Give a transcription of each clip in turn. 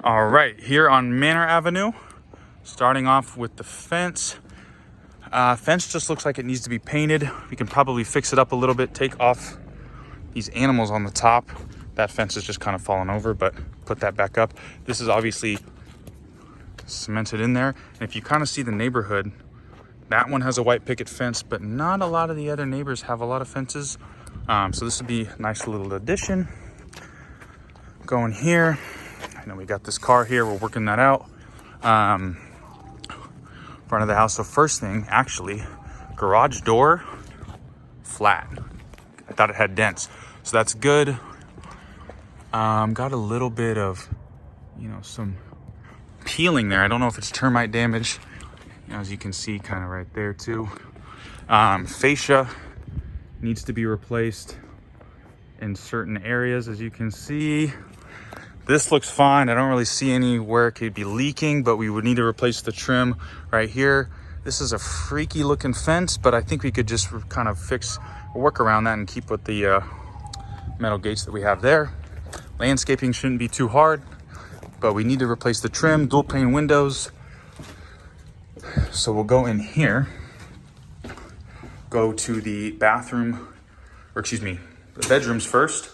All right, here on Manor Avenue, starting off with the fence. Fence just looks like it needs to be painted. We can probably fix it up a little bit, take off these animals on the top. That fence is just kind of fallen over, but put that back up. This is obviously cemented in there. And if you kind of see the neighborhood, that one has a white picket fence, but not a lot of the other neighbors have a lot of fences. So this would be a nice little addition. Going here, I know we got this car here, we're working that out. Front of the house. So first thing, actually, garage door, flat. I thought it had dents, so that's good. Got a little bit of, some peeling there. I don't know if it's termite damage. As you can see, kind of right there too. Fascia needs to be replaced in certain areas, as you can see. This looks fine. I don't really see anywhere it could be leaking, but we would need to replace the trim right here. This is a freaky looking fence, but I think we could just kind of work around that and keep with the metal gates that we have there. Landscaping shouldn't be too hard, but we need to replace the trim, dual pane windows. So we'll go in here, go to the bathroom, or excuse me, the bedrooms first.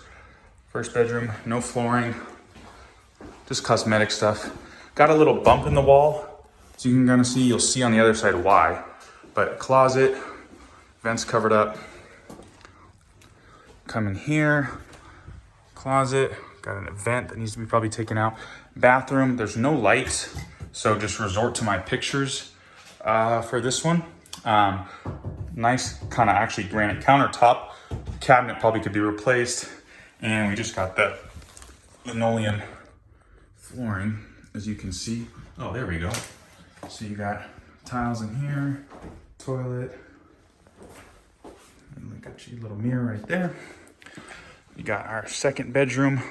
First bedroom, no flooring, just cosmetic stuff. Got a little bump in the wall, so you can kind of see, you'll see on the other side why. But closet, vents covered up. Come in here, closet, got an vent that needs to be probably taken out. Bathroom, there's no lights, so just resort to my pictures for this one. Nice kind of actually granite countertop. Cabinet probably could be replaced. And we just got that linoleum flooring, as you can see. Oh, there we go. So you got tiles in here, toilet, and we got your little mirror right there. You got our second bedroom,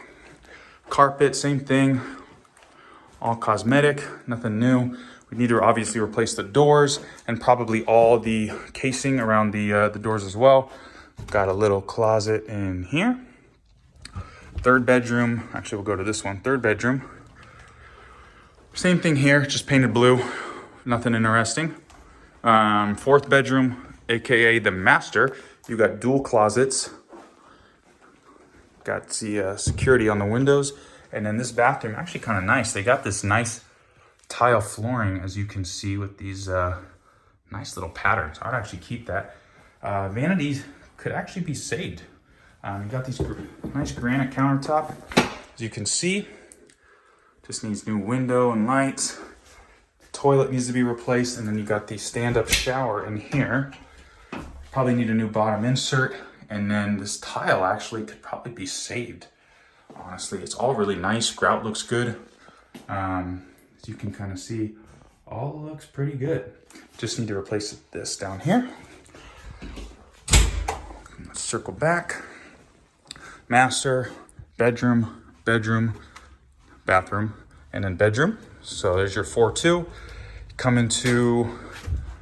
carpet, same thing, all cosmetic, nothing new. We need to obviously replace the doors and probably all the casing around the doors as well. Got a little closet in here. Third bedroom, actually we'll go to this one. Third bedroom, same thing here, just painted blue, nothing interesting. Fourth bedroom, AKA the master. You got dual closets. Got the security on the windows. And then this bathroom, actually kind of nice. They got this nice tile flooring, as you can see, with these nice little patterns. I'd actually keep that. Vanities could actually be saved. You got these nice granite countertop, as you can see. Just needs new window and lights. Toilet needs to be replaced, and then you got the stand-up shower in here. Probably need a new bottom insert, and then this tile actually could probably be saved. Honestly, it's all really nice. Grout looks good. As you can kind of see, all looks pretty good. Just need to replace this down here. Let's circle back. Master, bedroom, bedroom, bathroom, and then bedroom. So there's your 4-2. Come into,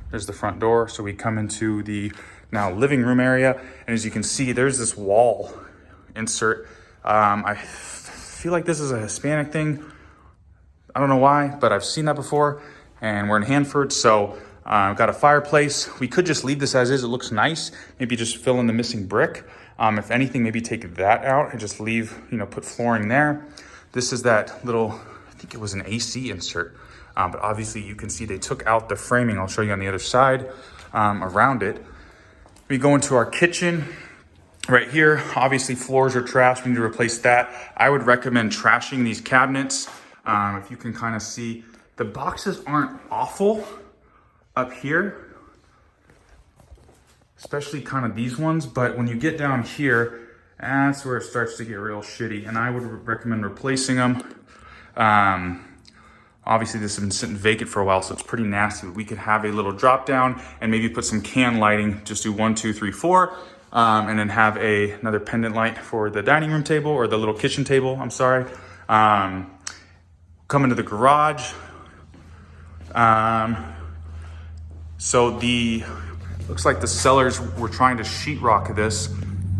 there's the front door. So we come into the now living room area. And as you can see, there's this wall insert. I feel like this is a Hispanic thing. I don't know why, but I've seen that before. And we're in Hanford, so I've got a fireplace. We could just leave this as is. It looks nice. Maybe just fill in the missing brick. If anything, maybe take that out and just leave, put flooring there. This is that little, I think it was an AC insert. But obviously you can see they took out the framing. I'll show you on the other side around it. We go into our kitchen right here. Obviously floors are trash. We need to replace that. I would recommend trashing these cabinets. If you can kind of see, the boxes aren't awful up here, especially kind of these ones, but when you get down here, that's where it starts to get real shitty, and I would recommend replacing them. Obviously this has been sitting vacant for a while, so it's pretty nasty. We could have a little drop down and maybe put some can lighting, just do 1, 2, 3, 4, and then have another pendant light for the dining room table, or the little kitchen table, I'm sorry. Come into the garage. So looks like the sellers were trying to sheetrock this.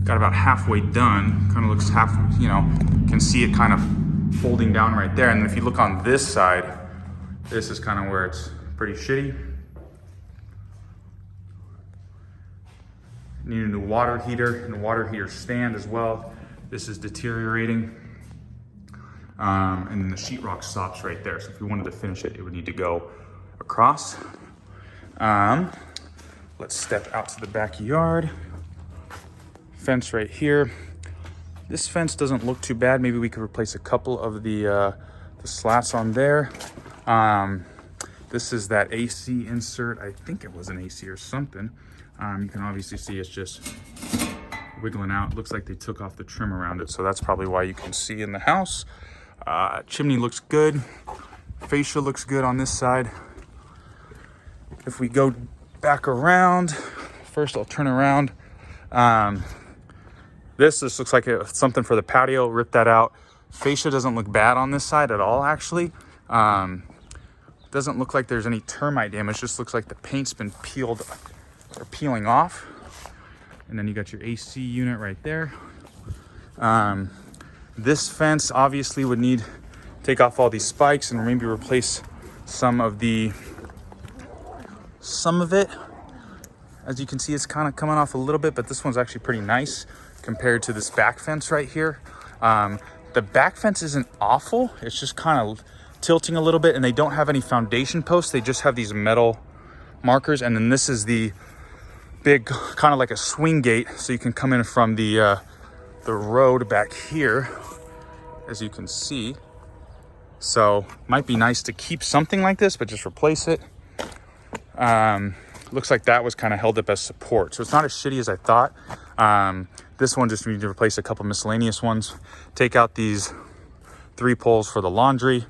Got about halfway done. Kind of looks can see it kind of folding down right there. And if you look on this side, this is kind of where it's pretty shitty. Need a new water heater and a water heater stand as well. This is deteriorating. And then the sheetrock stops right there. So if we wanted to finish it, it would need to go across. Let's step out to the backyard. Fence right here. This fence doesn't look too bad. Maybe we could replace a couple of the slats on there. This is that AC insert. I think it was an AC or something. You can obviously see it's just wiggling out. Looks like they took off the trim around it, so that's probably why you can see in the house. Chimney looks good. Fascia looks good on this side. If we go back around, first I'll turn around. This looks like something for the patio. Rip that out. Fascia doesn't look bad on this side at all, actually. Doesn't look like there's any termite damage. Just looks like the paint's been peeled or peeling off. And then you got your AC unit right there. This fence obviously would need to take off all these spikes and maybe replace some of it. As you can see, it's kind of coming off a little bit, but this one's actually pretty nice compared to this back fence right here. The back fence isn't awful. It's just kind of tilting a little bit, and they don't have any foundation posts. They just have these metal markers. And then this is the big, kind of like a swing gate. So you can come in from the road back here, as you can see. So might be nice to keep something like this, but just replace it. Looks like that was kind of held up as support. So it's not as shitty as I thought. This one just need to replace a couple miscellaneous ones. Take out these 3 poles for the laundry.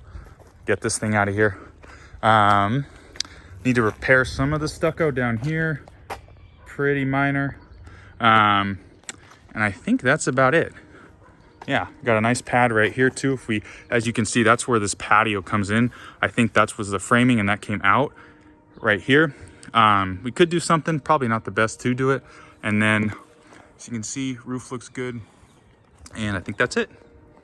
Get this thing out of here. Need to repair some of the stucco down here. Pretty minor. And I think that's about it. Yeah, got a nice pad right here too. As you can see, that's where this patio comes in. I think that was the framing and that came out right here. We could do something, probably not the best to do it. And then, as you can see, roof looks good. And I think that's it.